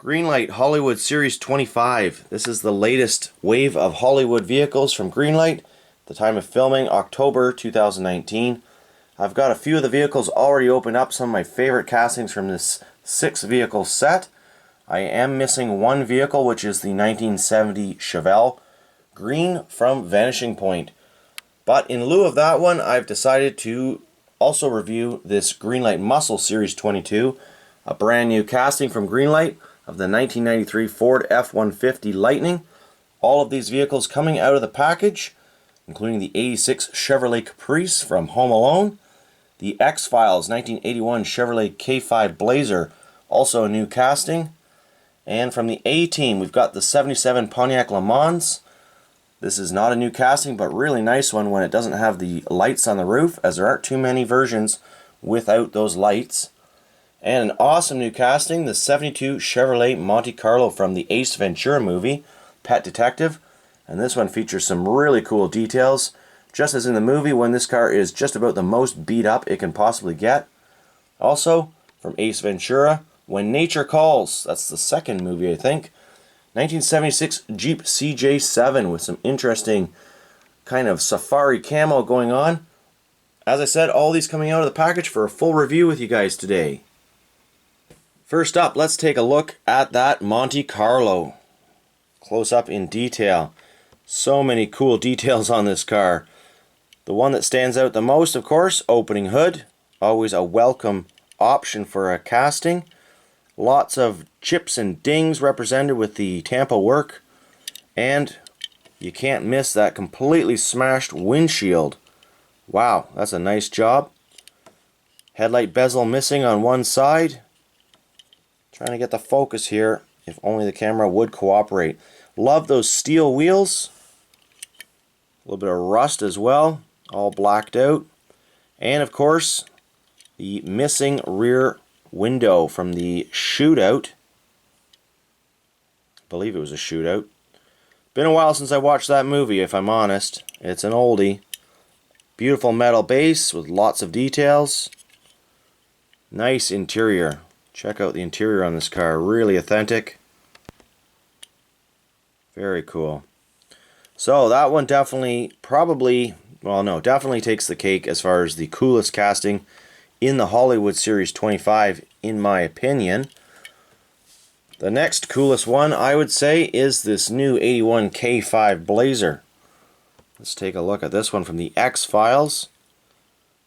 Greenlight Hollywood Series 25. This is the latest wave of Hollywood vehicles from Greenlight. The time of filming, October 2019. I've got a few of the vehicles already opened up, some of my favorite castings from this 6-vehicle set. I am missing one vehicle, which is the 1970 Chevelle Green from Vanishing Point. But in lieu of that one, I've decided to also review this Greenlight Muscle Series 22, a brand new casting from Greenlight of the 1993 Ford F150 Lightning. All of these vehicles coming out of the package, including the 86 Chevrolet Caprice from Home Alone, the X-Files 1981 Chevrolet K5 Blazer, also a new casting, and from the A Team we've got the 77 Pontiac Lemans. This is not a new casting, but really nice one when it doesn't have the lights on the roof, as there aren't too many versions without those lights. And an awesome new casting, the 72 Chevrolet Monte Carlo from the Ace Ventura movie, Pet Detective. And this one features some really cool details. Just as in the movie, when this car is just about the most beat up it can possibly get. Also, from Ace Ventura, When Nature Calls. That's the second movie, I think. 1976 Jeep CJ7 with some interesting kind of safari camo going on. As I said, all these coming out of the package for a full review with you guys today. First up, let's take a look at that Monte Carlo. Close up in detail. So many cool details on this car. The one that stands out the most, of course, opening hood. Always a welcome option for a casting. Lots of chips and dings represented with the Tampa work. And you can't miss that completely smashed windshield. Wow, that's a nice job. Headlight bezel missing on one side. Trying to get the focus here, if only the camera would cooperate. Love those steel wheels. A little bit of rust as well, all blacked out. And of course, the missing rear window from the shootout. I believe it was a shootout. Been a while since I watched that movie, if I'm honest. It's an oldie. Beautiful metal base with lots of details. Nice interior. Check out the interior on this car. Really authentic. Very cool. So that one definitely, definitely takes the cake as far as the coolest casting in the Hollywood Series 25, in my opinion. The next coolest one, I would say, is this new 81 K5 Blazer. Let's take a look at this one from the X-Files.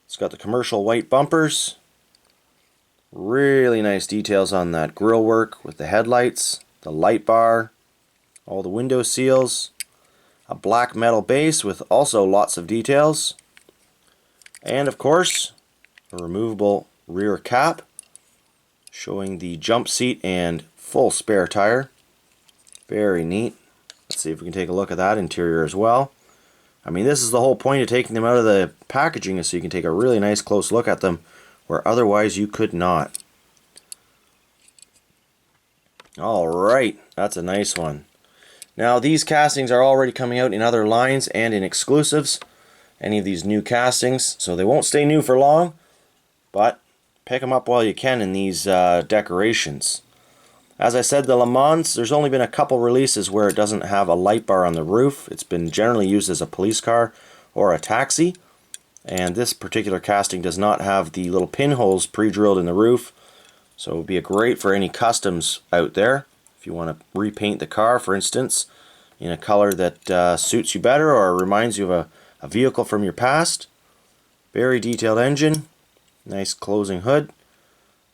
It's got the commercial white bumpers. Really nice details on that grille work with the headlights, the light bar, all the window seals. A black metal base with also lots of details. And of course, a removable rear cap showing the jump seat and full spare tire. Very neat. Let's see if we can take a look at that interior as well. I mean, this is the whole point of taking them out of the packaging, is so you can take a really nice close look at them where otherwise you could not. Alright, that's a nice one. Now these castings are already coming out in other lines and in exclusives. Any of these new castings, so they won't stay new for long, but pick them up while you can in these decorations. As I said, the Le Mans, there's only been a couple releases where it doesn't have a light bar on the roof. It's been generally used as a police car or a taxi. And this particular casting does not have the little pinholes pre-drilled in the roof. So it would be great for any customs out there. If you want to repaint the car, for instance, in a color that suits you better or reminds you of a vehicle from your past. Very detailed engine. Nice closing hood.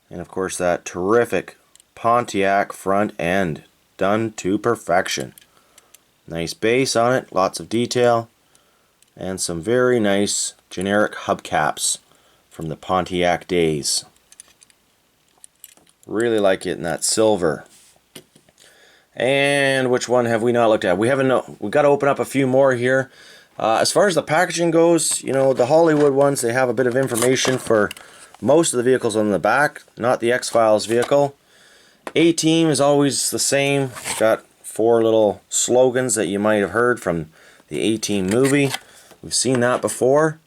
And of course that terrific Pontiac front end. Done to perfection. Nice base on it. Lots of detail. And some very nice generic hubcaps from the Pontiac days. Really like it in that silver. And which one have we not looked at? We've got to open up a few more here. As far as the packaging goes, you know, the Hollywood ones, they have a bit of information for most of the vehicles on the back, not the X-Files vehicle. A Team is always the same. Got 4 little slogans that you might have heard from the A Team movie. We've seen that before.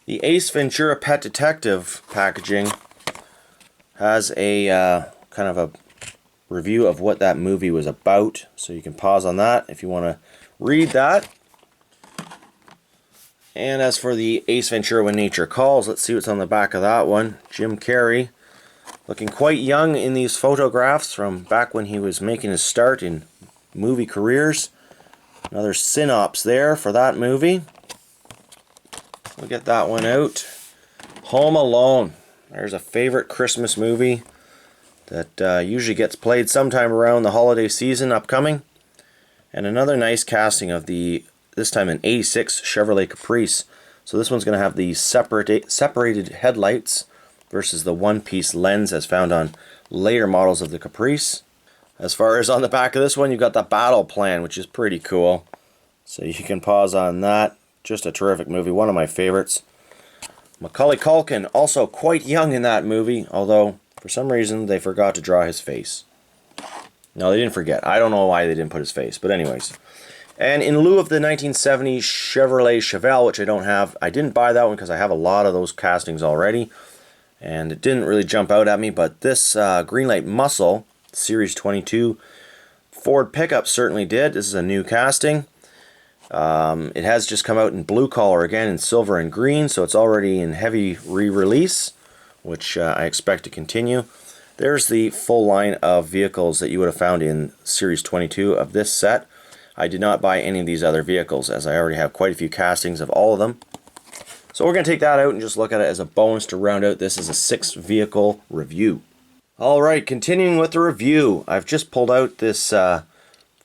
The Ace Ventura Pet Detective packaging has a kind of a review of what that movie was about, so you can pause on that if you want to read that. And as for the Ace Ventura When Nature Calls, let's see what's on the back of that one. Jim Carrey, looking quite young in these photographs from back when he was making his start in movie careers. Another synops there for that movie. We'll get that one out. Home Alone. There's a favorite Christmas movie that usually gets played sometime around the holiday season upcoming. And another nice casting of the, this time an 86 Chevrolet Caprice. So this one's going to have the separated headlights versus the one-piece lens as found on later models of the Caprice. As far as on the back of this one, you've got the battle plan, which is pretty cool. So you can pause on that. Just a terrific movie, one of my favorites. Macaulay Culkin, also quite young in that movie, although for some reason they forgot to draw his face. No, they didn't forget. I don't know why they didn't put his face, but anyways. And in lieu of the 1970 Chevrolet Chevelle, which I don't have, I didn't buy that one because I have a lot of those castings already, and it didn't really jump out at me, but this Greenlight Muscle Series 22 Ford pickup certainly did. This is a new casting. It has just come out in blue color again, in silver and green, so it's already in heavy re-release, which I expect to continue. There's the full line of vehicles that you would have found in Series 22 of this set. I did not buy any of these other vehicles, as I already have quite a few castings of all of them. So we're going to take that out and just look at it as a bonus to round out this as a 6-vehicle review. Alright, continuing with the review, I've just pulled out this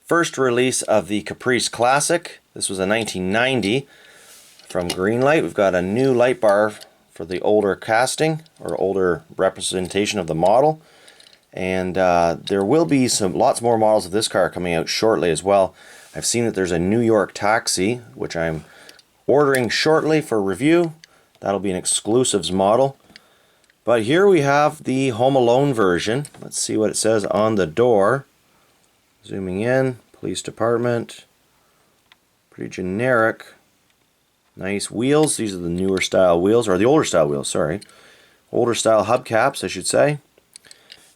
first release of the Caprice Classic. This was a 1990 from Greenlight. We've got a new light bar for the older casting, or older representation of the model. And there will be lots more models of this car coming out shortly as well. I've seen that there's a New York Taxi, which I'm ordering shortly for review. That'll be an exclusives model. But here we have the Home Alone version. Let's see what it says on the door. Zooming in, police department. Pretty generic. Nice wheels. These are the newer style wheels, or the older style wheels, sorry. Older style hubcaps, I should say.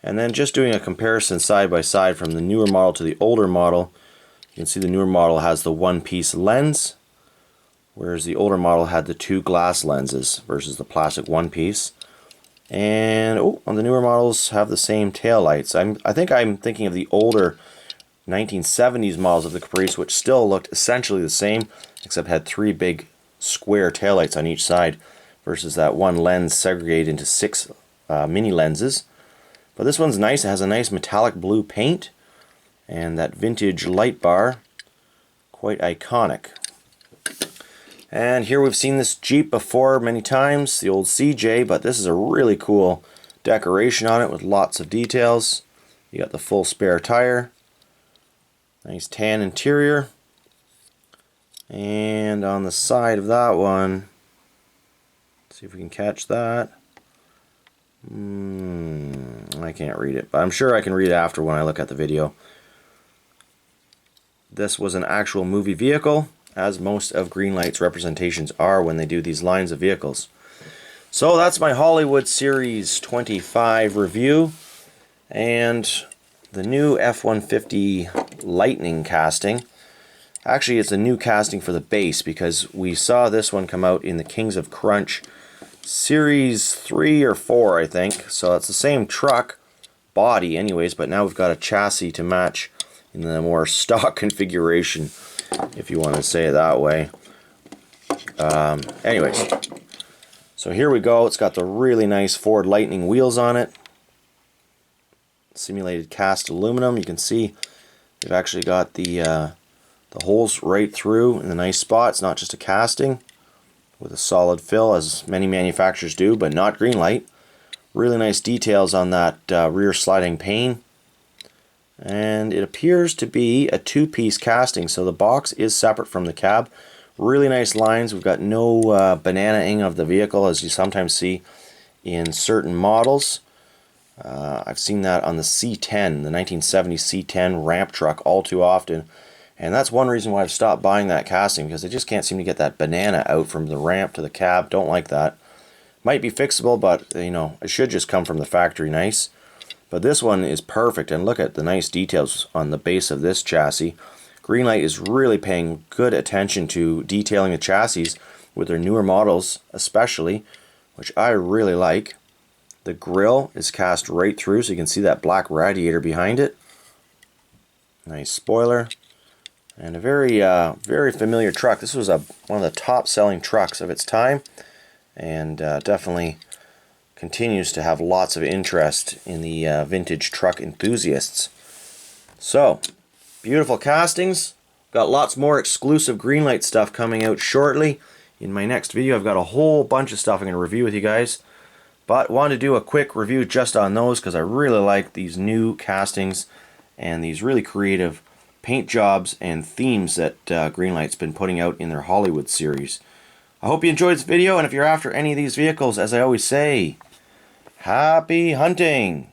And then just doing a comparison side by side from the newer model to the older model. You can see the newer model has the one-piece lens, whereas the older model had the 2 glass lenses versus the plastic one-piece. And on the newer models have the same tail lights. I think I'm thinking of the older 1970s models of the Caprice, which still looked essentially the same, except had 3 big square taillights on each side, versus that one lens segregated into 6 mini lenses. But this one's nice. It has a nice metallic blue paint, and that vintage light bar, quite iconic. And here we've seen this Jeep before many times, the old CJ, but this is a really cool decoration on it with lots of details. You got the full spare tire, nice tan interior, and on the side of that one, let's see if we can catch that. I can't read it, but I'm sure I can read it after when I look at the video. This was an actual movie vehicle, as most of Greenlight's representations are when they do these lines of vehicles. So that's my Hollywood Series 25 review, and the new F150 Lightning casting. Actually, it's a new casting for the base, because we saw this one come out in the Kings of Crunch Series 3 or 4, I think. So it's the same truck body anyways, but now we've got a chassis to match in the more stock configuration, if you want to say it that way. Anyways, so here we go. It's got the really nice Ford Lightning wheels on it. Simulated cast aluminum. You can see they've actually got the holes right through in the nice spot. It's not just a casting with a solid fill, as many manufacturers do, but not Greenlight. Really nice details on that rear sliding pane. And it appears to be a 2-piece casting, so the box is separate from the cab. Really nice lines. We've got no bananaing of the vehicle, as you sometimes see in certain models. I've seen that on the C10, the 1970 C10 ramp truck all too often. And that's one reason why I've stopped buying that casting, because I just can't seem to get that banana out from the ramp to the cab. Don't like that. Might be fixable, but you know, it should just come from the factory nice. But this one is perfect, and look at the nice details on the base of this chassis. Greenlight is really paying good attention to detailing the chassis with their newer models especially, which I really like. The grille is cast right through, so you can see that black radiator behind it. Nice spoiler. And a very familiar truck. This was one of the top selling trucks of its time, and definitely continues to have lots of interest in the vintage truck enthusiasts. So, beautiful castings. Got lots more exclusive Greenlight stuff coming out shortly. In my next video, I've got a whole bunch of stuff I'm going to review with you guys. But wanted to do a quick review just on those because I really like these new castings and these really creative paint jobs and themes that Greenlight's been putting out in their Hollywood series. I hope you enjoyed this video, and if you're after any of these vehicles, as I always say, happy hunting!